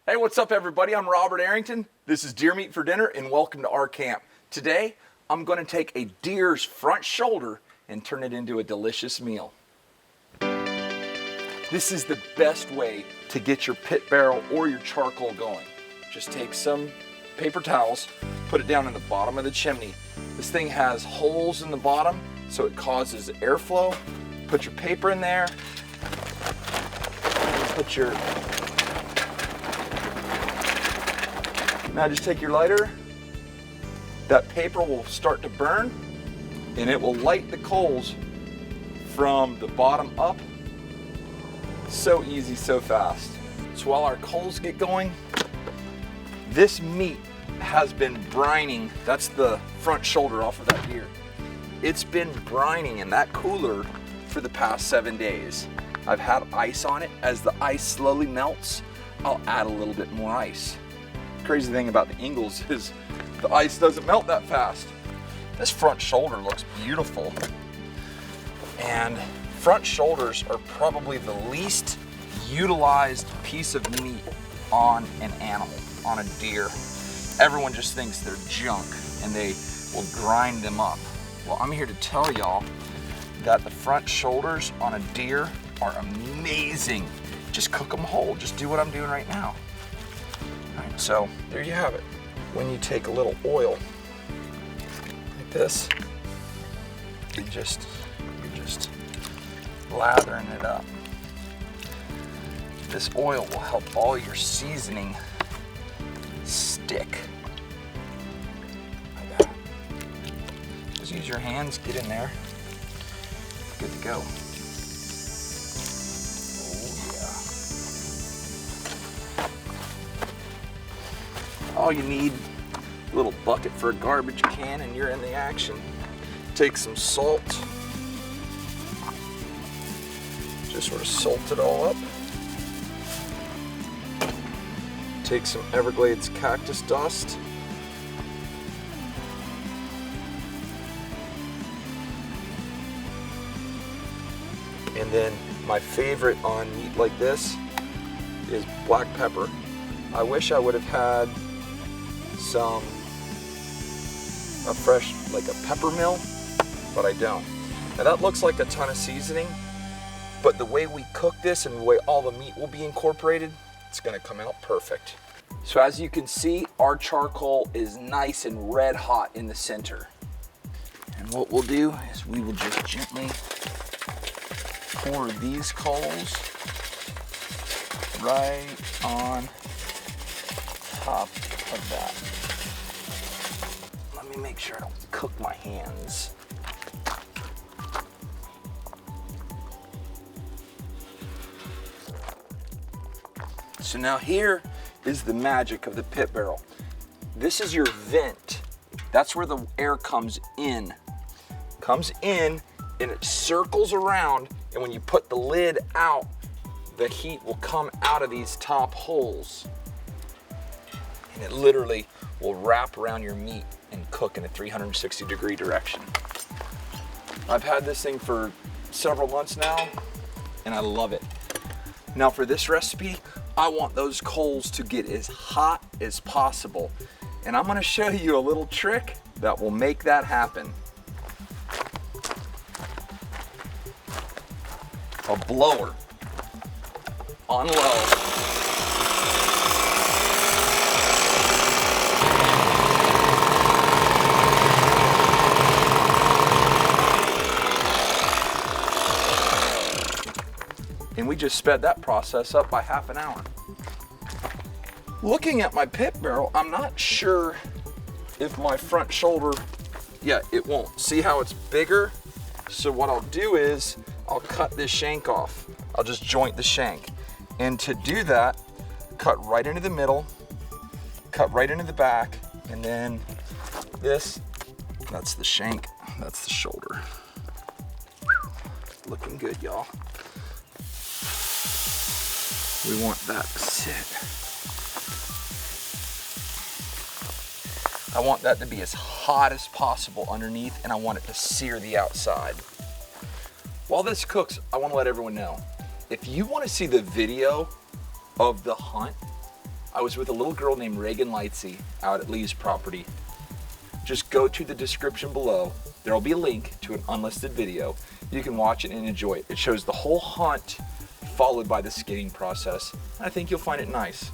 Hey, what's up everybody? I'm Robert Arrington. This is Deer Meat for Dinner and welcome to our camp. Today, I'm going to take a deer's front shoulder and turn it into a delicious meal. This is the best way to get your pit barrel or your charcoal going. Just take some paper towels, put it down in the bottom of the chimney. This thing has holes in the bottom, so it causes airflow. Put your paper in there. Now just take your lighter. That paper will start to burn and it will light the coals from the bottom up. So easy, so fast. So while our coals get going, this meat has been brining. That's the front shoulder off of that deer. It's been brining in that cooler for the past 7 days. I've had ice on it. As the ice slowly melts, I'll add a little bit more ice. Crazy thing about the Ingles is the ice doesn't melt that fast. This front shoulder looks beautiful. And front shoulders are probably the least utilized piece of meat on an animal, on a deer. Everyone just thinks they're junk and they will grind them up. Well, I'm here to tell y'all that the front shoulders on a deer are amazing. Just cook them whole. Just do what I'm doing right now. All right, so there you have it. When you take a little oil like this, you're just lathering it up. This oil will help all your seasoning stick. Like that. Just use your hands, get in there. Good to go. All you need, a little bucket for a garbage can and you're in the action. Take some salt. Just sort of salt it all up. Take some Everglades cactus dust. And then my favorite on meat like this is black pepper. I wish I would have had a fresh, like a pepper mill, but I don't. Now that looks like a ton of seasoning, but the way we cook this and the way all the meat will be incorporated, it's gonna come out perfect. So as you can see, our charcoal is nice and red hot in the center. And what we'll do is we will just gently pour these coals right on top of that. Let me make sure I don't cook my hands. So now here is the magic of the pit barrel. This is your vent. That's where the air comes in. Comes in and it circles around, and when you put the lid out, the heat will come out of these top holes. And it literally will wrap around your meat and cook in a 360-degree direction. I've had this thing for several months now, and I love it. Now for this recipe, I want those coals to get as hot as possible. And I'm gonna show you a little trick that will make that happen. A blower on low. And we just sped that process up by half an hour. Looking at my pit barrel, I'm not sure if my front shoulder, yeah, it won't. See how it's bigger? So what I'll do is, I'll cut this shank off. I'll just joint the shank. And to do that, cut right into the middle, cut right into the back, and then this, that's the shank, that's the shoulder. Looking good, y'all. We want that to sit. I want that to be as hot as possible underneath, and I want it to sear the outside. While this cooks, I want to let everyone know, if you want to see the video of the hunt, I was with a little girl named Reagan Lightsey out at Lee's property. Just go to the description below. There'll be a link to an unlisted video. You can watch it and enjoy it. It shows the whole hunt followed by the skinning process. I think you'll find it nice.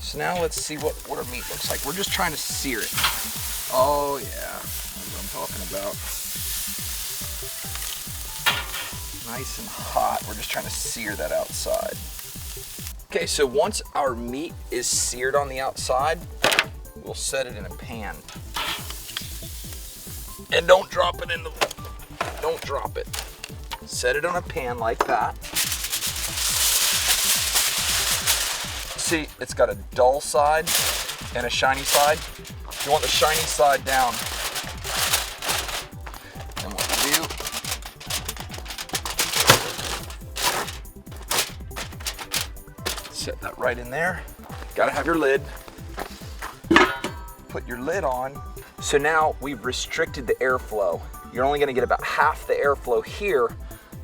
So now let's see what our meat looks like. We're just trying to sear it. Oh yeah, that's what I'm talking about. Nice and hot. We're just trying to sear that outside. Okay, so once our meat is seared on the outside, we'll set it in a pan. And don't drop it in the, don't drop it. Set it on a pan like that. See, it's got a dull side and a shiny side. You want the shiny side down. And what you do, set that right in there. Gotta have your lid. Put your lid on. So now we've restricted the airflow. You're only gonna get about half the airflow here,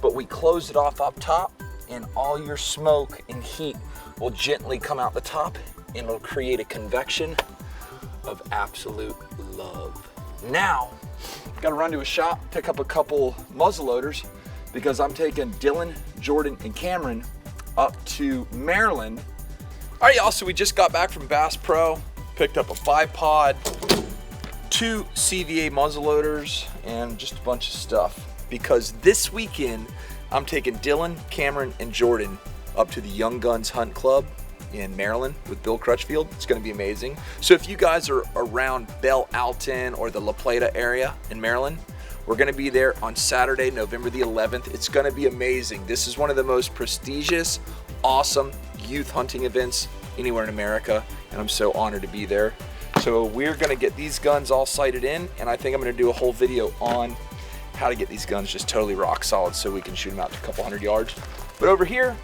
but we closed it off up top, and all your smoke and heat will gently come out the top, and it'll create a convection of absolute love. Now, gotta run to a shop, pick up a couple muzzle loaders, because I'm taking Dylan, Jordan, and Cameron up to Maryland. All right, y'all, so we just got back from Bass Pro, picked up a 5-pod, 2 CVA muzzle loaders, and just a bunch of stuff. Because this weekend, I'm taking Dylan, Cameron, and Jordan up to the Young Guns Hunt Club in Maryland with Bill Crutchfield. It's gonna be amazing. So if you guys are around Belle Alton or the La Plata area in Maryland, we're gonna be there on Saturday, November the 11th. It's gonna be amazing. This is one of the most prestigious, awesome youth hunting events anywhere in America, and I'm so honored to be there. So we're gonna get these guns all sighted in, and I think I'm gonna do a whole video on how to get these guns just totally rock solid so we can shoot them out to a couple hundred yards. But over here,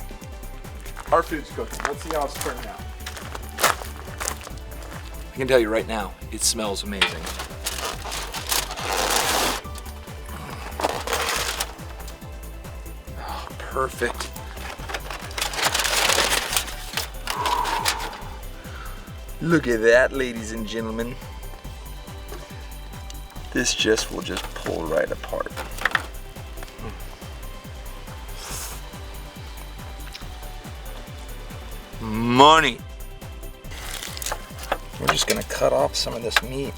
our food's cooking. Let's see how it's turning out. I can tell you right now, it smells amazing. Oh, perfect. Look at that, ladies and gentlemen. This will just pull right apart. Money. We're just gonna cut off some of this meat.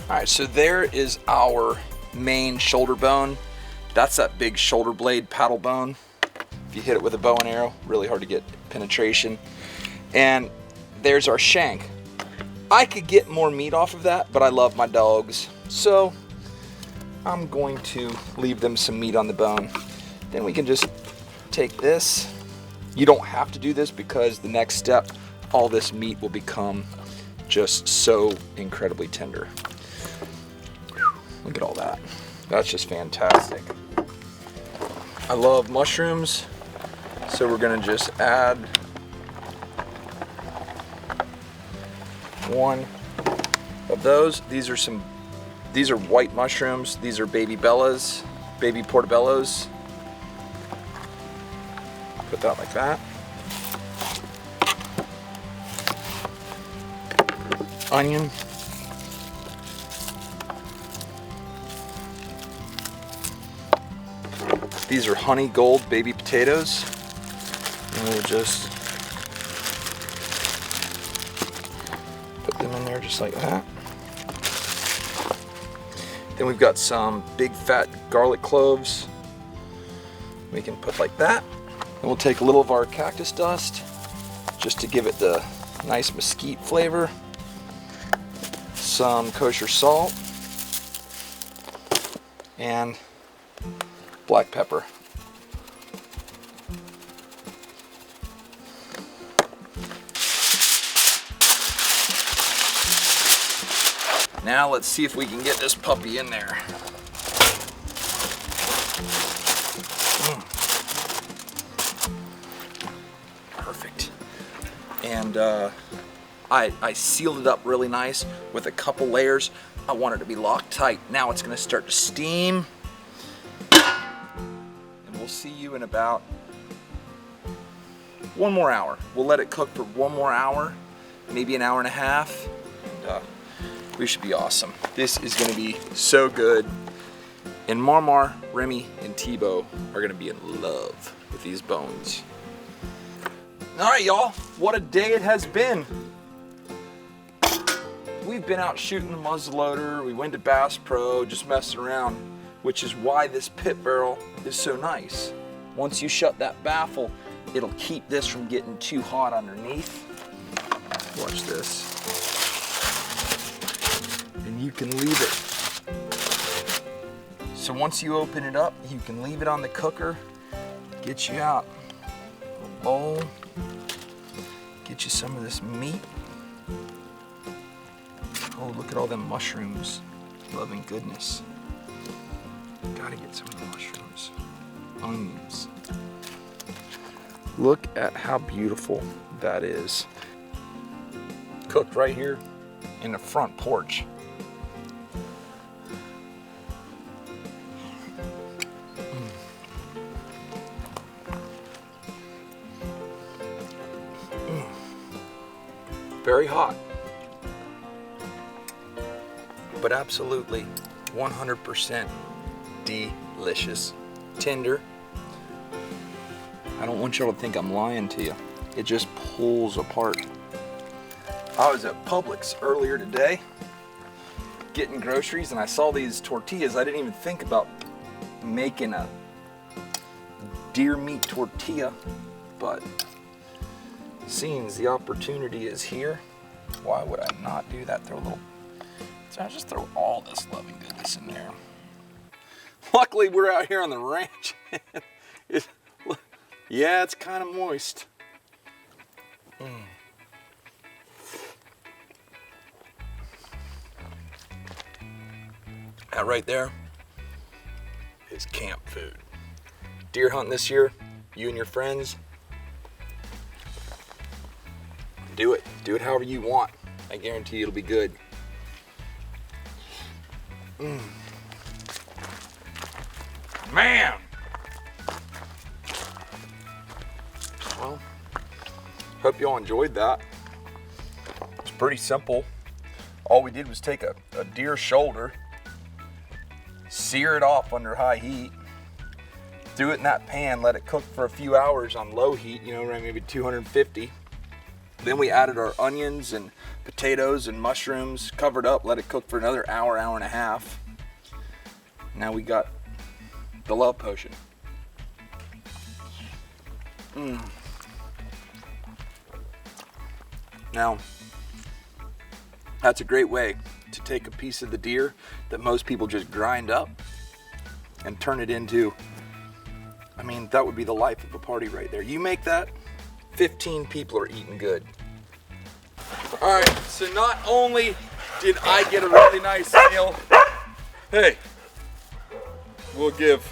All right, so there is our main shoulder bone. That's that big shoulder blade paddle bone. If you hit it with a bow and arrow, really hard to get penetration. And there's our shank. I could get more meat off of that, but I love my dogs, so I'm going to leave them some meat on the bone. Then we can just take this. You don't have to do this because the next step, all this meat will become just so incredibly tender. Whew, look at all that. That's just fantastic. I love mushrooms, so we're gonna just add one of those. These are white mushrooms. These are baby bellas, baby portobellos. Put that like that. Onion. These are honey gold baby potatoes. And we'll just put them in there just like that. Then we've got some big fat garlic cloves. We can put like that. And we'll take a little of our cactus dust just to give it the nice mesquite flavor. Some kosher salt and black pepper. Now let's see if we can get this puppy in there. Perfect. And I sealed it up really nice with a couple layers. I want it to be locked tight. Now it's gonna start to steam. And we'll see you in about 1 more hour. We'll let it cook for 1 more hour, maybe an hour and a half. And, we should be awesome. This is gonna be so good. And Marmar, Remy, and Tebow are gonna be in love with these bones. All right, y'all, what a day it has been. We've been out shooting the muzzleloader, we went to Bass Pro, just messing around, which is why this pit barrel is so nice. Once you shut that baffle, it'll keep this from getting too hot underneath. Watch this. And you can leave it. So once you open it up, you can leave it on the cooker, get you out a bowl, get you some of this meat. Oh, look at all them mushrooms. Loving goodness. Gotta get some of the mushrooms. Onions. Look at how beautiful that is. Cooked right here in the front porch. Very hot, but absolutely 100% delicious. Tender. I don't want y'all to think I'm lying to you. It just pulls apart. I was at Publix earlier today getting groceries and I saw these tortillas. I didn't even think about making a deer meat tortilla, but seeing as the opportunity is here, why would I not do that? So I just throw all this loving goodness in there. Luckily, we're out here on the ranch. Yeah, it's kind of moist. That right there is camp food. Deer hunting this year, you and your friends, do it. Do it however you want. I guarantee you it'll be good. Man! Well, hope y'all enjoyed that. It's pretty simple. All we did was take a deer shoulder, sear it off under high heat, threw it in that pan, let it cook for a few hours on low heat, you know, around maybe 250. Then we added our onions and potatoes and mushrooms, covered up, let it cook for another hour, hour and a half. Now we got the love potion. Now, that's a great way to take a piece of the deer that most people just grind up and turn it into, I mean, that would be the life of a party right there. You make that, 15 people are eating good. All right, so not only did I get a really nice meal, hey, we'll give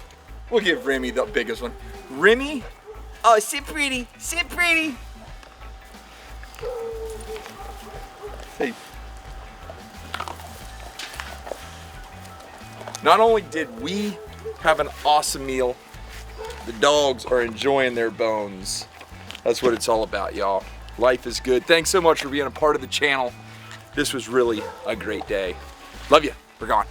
Remy the biggest one. Remy, oh, sit pretty, sit pretty. Hey. Not only did we have an awesome meal, the dogs are enjoying their bones. That's what it's all about, y'all. Life is good. Thanks so much for being a part of the channel. This was really a great day. Love you. We're gone.